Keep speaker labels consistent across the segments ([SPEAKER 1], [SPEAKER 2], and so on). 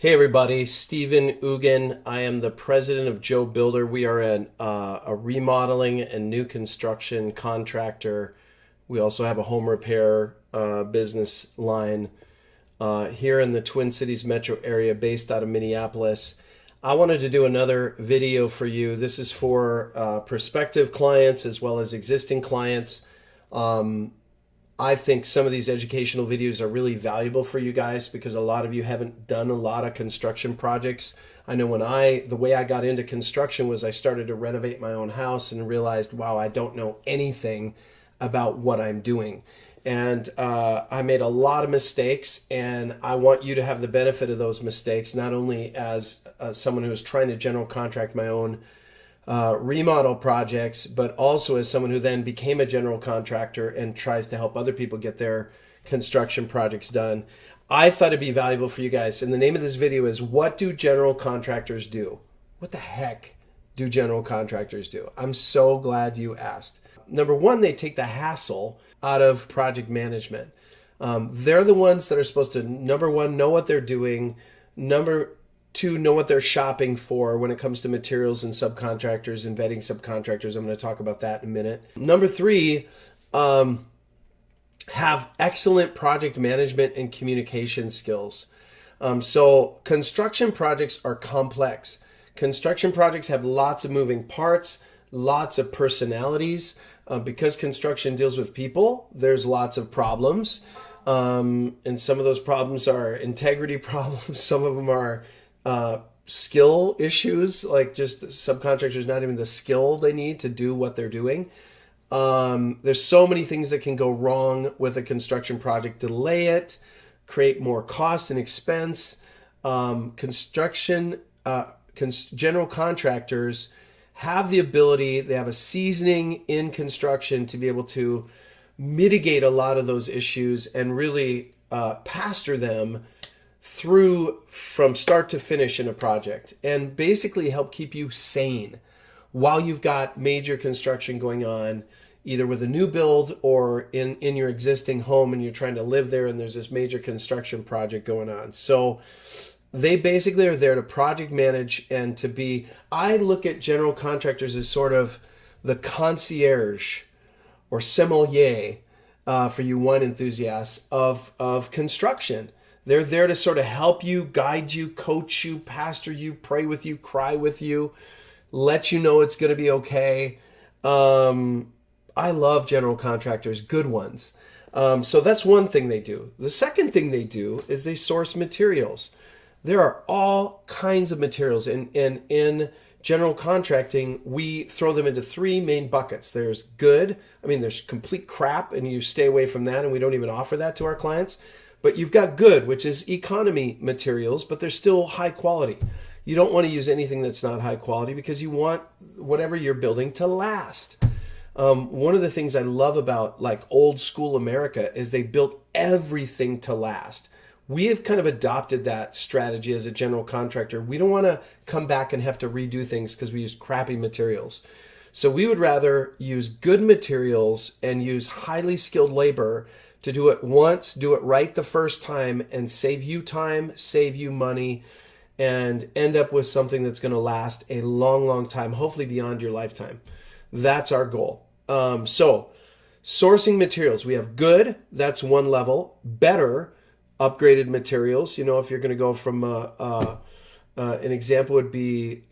[SPEAKER 1] Hey everybody, Stephen Ugan. I am the president of JOE.BUILDER. We are a remodeling and new construction contractor. We also have a home repair business line here in the Twin Cities metro area based out of Minneapolis. I wanted to do another video for you. This is for prospective clients as well as existing clients. I think some of these educational videos are really valuable for you guys because a lot of you haven't done a lot of construction projects. I know the way I got into construction was I started to renovate my own house and realized, wow, I don't know anything about what I'm doing. And I made a lot of mistakes, and I want you to have the benefit of those mistakes, not only as someone who's trying to general contract my own remodel projects, but also as someone who then became a general contractor and tries to help other people get their construction projects done. I thought it'd be valuable for you guys. And the name of this video is, what do general contractors do? What the heck do general contractors do? I'm so glad you asked. Number one, they take the hassle out of project management. They're the ones that are supposed to, number one, know what they're doing. Number two, know what they're shopping for when it comes to materials and subcontractors and vetting subcontractors. I'm going to talk about that in a minute. Number three, have excellent project management and communication skills. So construction projects are complex. Construction projects have lots of moving parts, lots of personalities. Because construction deals with people, there's lots of problems. And some of those problems are integrity problems. Some of them are skill issues, like just subcontractors not even the skill they need to do what they're doing. There's so many things that can go wrong with a construction project. Delay it, create more cost and expense. General contractors have the ability, they have a seasoning in construction to be able to mitigate a lot of those issues and really pastor them through from start to finish in a project, and basically help keep you sane while you've got major construction going on, either with a new build or in your existing home and you're trying to live there and there's this major construction project going on. So they basically are there to project manage and to be, I look at general contractors as sort of the concierge or sommelier for you wine enthusiasts of construction. They're there to sort of help you, guide you, coach you, pastor you, pray with you, cry with you, let you know it's going to be okay. I love general contractors, good ones. So that's one thing they do. The second thing they do is they source materials. There are all kinds of materials. In general contracting, we throw them into three main buckets. There's good, there's complete crap, and you stay away from that, and we don't even offer that to our clients. But you've got good, which is economy materials, but they're still high quality. You don't want to use anything that's not high quality because you want whatever you're building to last. One of the things I love about like old school America is they built everything to last. We have kind of adopted that strategy as a general contractor. We don't want to come back and have to redo things because we use crappy materials. So we would rather use good materials and use highly skilled labor to do it once, do it right the first time, and save you time, save you money, and end up with something that's going to last a long, long time, hopefully beyond your lifetime. That's our goal. So sourcing materials, we have good, that's one level. Better, upgraded materials. You know, if you're going to go from an example would be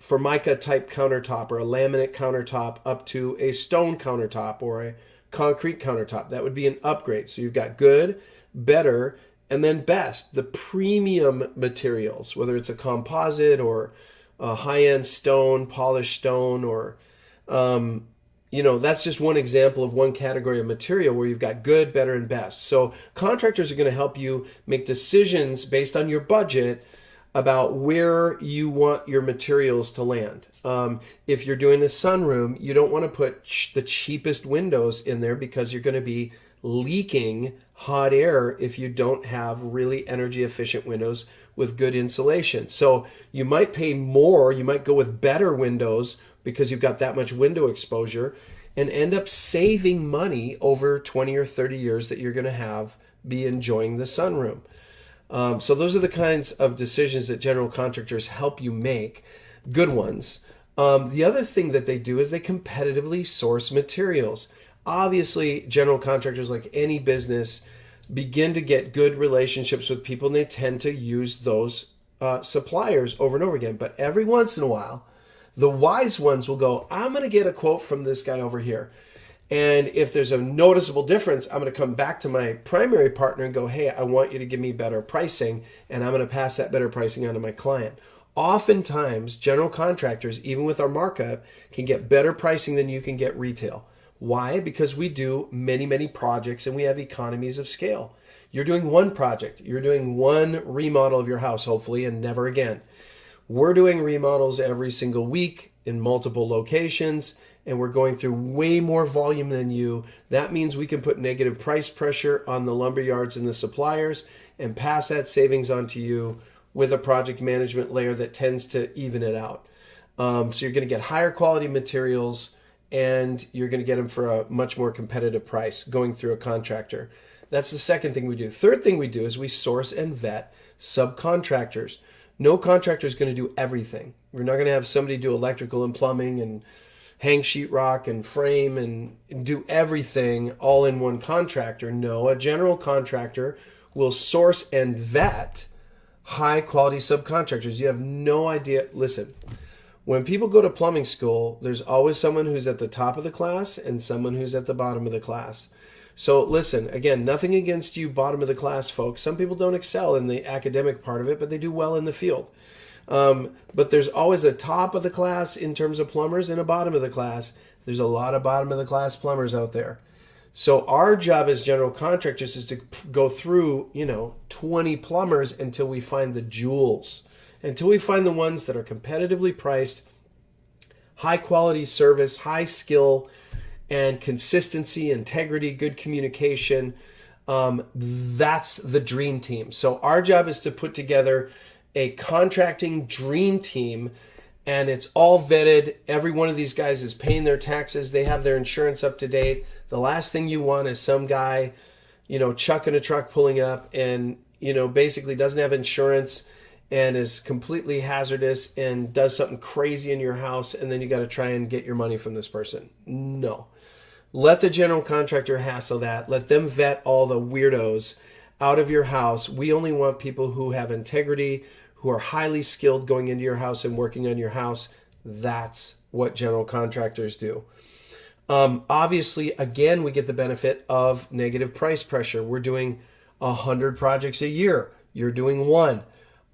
[SPEAKER 1] Formica type countertop or a laminate countertop up to a stone countertop or a concrete countertop. That would be an upgrade. So you've got good, better, and then best, the premium materials, whether it's a composite or a high-end stone, polished stone, or that's just one example of one category of material where you've got good, better, and best. So contractors are going to help you make decisions based on your budget about where you want your materials to land. If you're doing a sunroom, you don't want to put the cheapest windows in there because you're going to be leaking hot air if you don't have really energy efficient windows with good insulation. So you might pay more, you might go with better windows because you've got that much window exposure, and end up saving money over 20 or 30 years that you're going to have be enjoying the sunroom. So those are the kinds of decisions that general contractors help you make, good ones. The other thing that they do is they competitively source materials. Obviously, general contractors, like any business, begin to get good relationships with people, and they tend to use those suppliers over and over again. But every once in a while, the wise ones will go, I'm going to get a quote from this guy over here. And if there's a noticeable difference, I'm going to come back to my primary partner and go, hey, I want you to give me better pricing, and I'm going to pass that better pricing on to my client. Oftentimes, general contractors, even with our markup, can get better pricing than you can get retail. Why? Because we do many, many projects and we have economies of scale. You're doing one project. You're doing one remodel of your house, hopefully, and never again. We're doing remodels every single week in multiple locations, and we're going through way more volume than you. That means we can put negative price pressure on the lumber yards and the suppliers and pass that savings on to you with a project management layer that tends to even it out. So you're going to get higher quality materials, and you're going to get them for a much more competitive price going through a contractor. That's the second thing we do. Third thing we do is we source and vet subcontractors. No contractor is going to do everything. We're not going to have somebody do electrical and plumbing and hang sheetrock and frame and do everything all in one contractor. No, a general contractor will source and vet high quality subcontractors. You have no idea. Listen, when people go to plumbing school, there's always someone who's at the top of the class and someone who's at the bottom of the class. So listen, again, nothing against you bottom of the class folks. Some people don't excel in the academic part of it, but they do well in the field. But there's always a top of the class in terms of plumbers and a bottom of the class. There's a lot of bottom of the class plumbers out there. So our job as general contractors is to go through, 20 plumbers until we find the jewels, until we find the ones that are competitively priced, high quality service, high skill, and consistency, integrity, good communication. That's the dream team. So our job is to put together a contracting dream team, and it's all vetted. Every one of these guys is paying their taxes. They have their insurance up to date. The last thing you want is some guy, chucking a truck pulling up and, basically doesn't have insurance and is completely hazardous and does something crazy in your house, and then you got to try and get your money from this person. No. Let the general contractor hassle that. Let them vet all the weirdos out of your house. We only want people who have integrity, who are highly skilled going into your house and working on your house. That's what general contractors do. Obviously, again, we get the benefit of negative price pressure. We're doing 100 projects a year. You're doing one.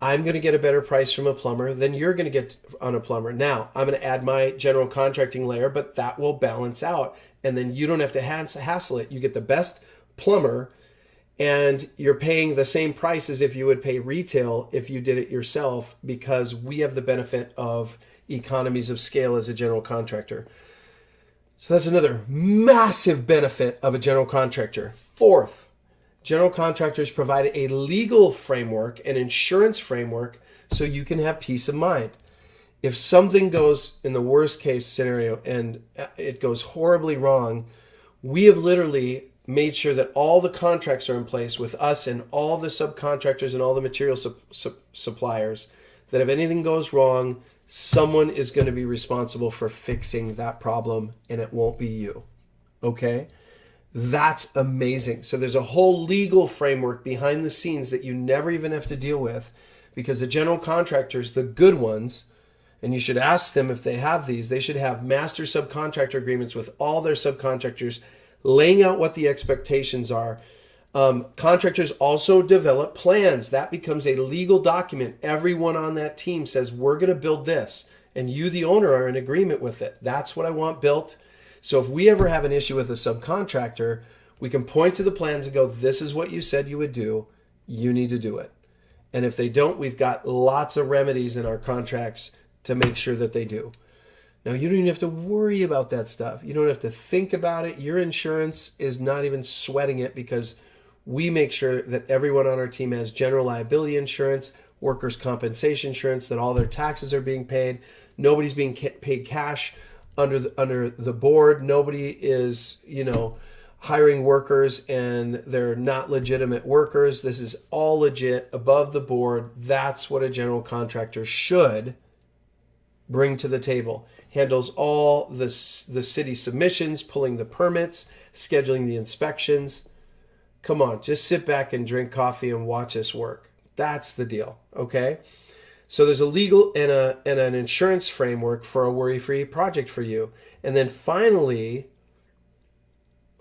[SPEAKER 1] I'm going to get a better price from a plumber than you're going to get on a plumber. Now, I'm going to add my general contracting layer, but that will balance out. And then you don't have to hassle it. You get the best plumber, and you're paying the same price as if you would pay retail if you did it yourself, because we have the benefit of economies of scale as a general contractor. So that's another massive benefit of a general contractor. Fourth, general contractors provide a legal framework, an insurance framework, so you can have peace of mind. If something goes in the worst case scenario and it goes horribly wrong, we have literally made sure that all the contracts are in place with us and all the subcontractors and all the material suppliers, that if anything goes wrong, someone is going to be responsible for fixing that problem, and it won't be you. Okay? That's amazing. So there's a whole legal framework behind the scenes that you never even have to deal with, because the general contractors, the good ones, and you should ask them if they have these, they should have master subcontractor agreements with all their subcontractors, laying out what the expectations are. Contractors also develop plans. That becomes a legal document. Everyone on that team says, we're going to build this, and you, the owner, are in agreement with it. That's what I want built. So if we ever have an issue with a subcontractor, we can point to the plans and go, this is what you said you would do. You need to do it. And if they don't, we've got lots of remedies in our contracts to make sure that they do. Now, you don't even have to worry about that stuff. You don't have to think about it. Your insurance is not even sweating it, because we make sure that everyone on our team has general liability insurance, workers' compensation insurance, that all their taxes are being paid. Nobody's being paid cash under the board. Nobody is, hiring workers and they're not legitimate workers. This is all legit, above the board. That's what a general contractor should bring to the table. Handles all the city submissions, pulling the permits, scheduling the inspections. Come on, just sit back and drink coffee and watch us work. That's the deal, okay? So there's a legal and an insurance framework for a worry-free project for you. And then finally,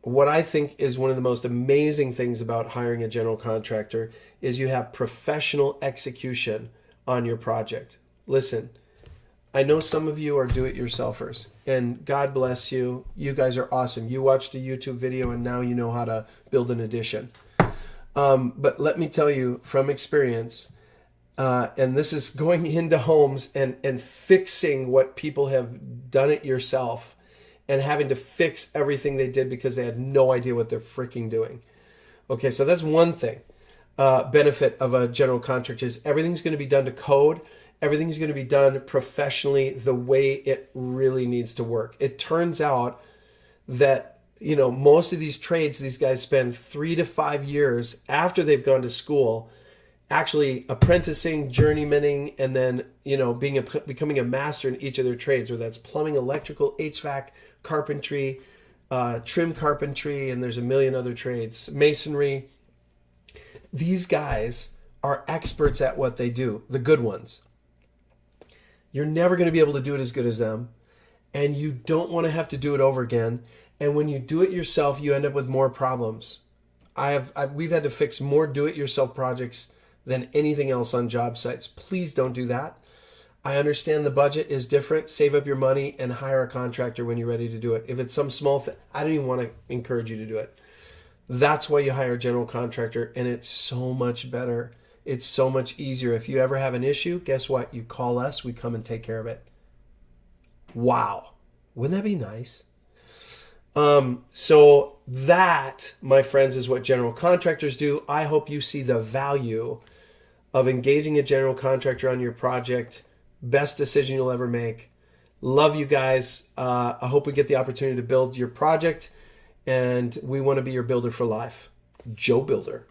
[SPEAKER 1] what I think is one of the most amazing things about hiring a general contractor is you have professional execution on your project. Listen, I know some of you are do-it-yourselfers, and God bless you. You guys are awesome. You watched a YouTube video and now you know how to build an addition. But let me tell you from experience, and this is going into homes and fixing what people have done it yourself and having to fix everything they did because they had no idea what they're freaking doing. Okay, so that's one thing. Benefit of a general contractor is everything's going to be done to code. Everything's going to be done professionally the way it really needs to work. It turns out that, you know, most of these trades, these guys spend 3 to 5 years after they've gone to school actually apprenticing, journeymaning, and then, you know, becoming a master in each of their trades, whether that's plumbing, electrical, HVAC, carpentry, trim carpentry, and there's a million other trades, masonry. These guys are experts at what they do, the good ones. You're never going to be able to do it as good as them, and you don't want to have to do it over again. And when you do it yourself, you end up with more problems. We've had to fix more do-it-yourself projects than anything else on job sites. Please don't do that. I understand the budget is different. Save up your money and hire a contractor when you're ready to do it. If it's some small thing, I don't even want to encourage you to do it. That's why you hire a general contractor, and it's so much better. It's so much easier. If you ever have an issue, guess what? You call us, we come and take care of it. Wow. Wouldn't that be nice? So that, my friends, is what general contractors do. I hope you see the value of engaging a general contractor on your project. Best decision you'll ever make. Love you guys. I hope we get the opportunity to build your project, and we want to be your builder for life. Joe Builder.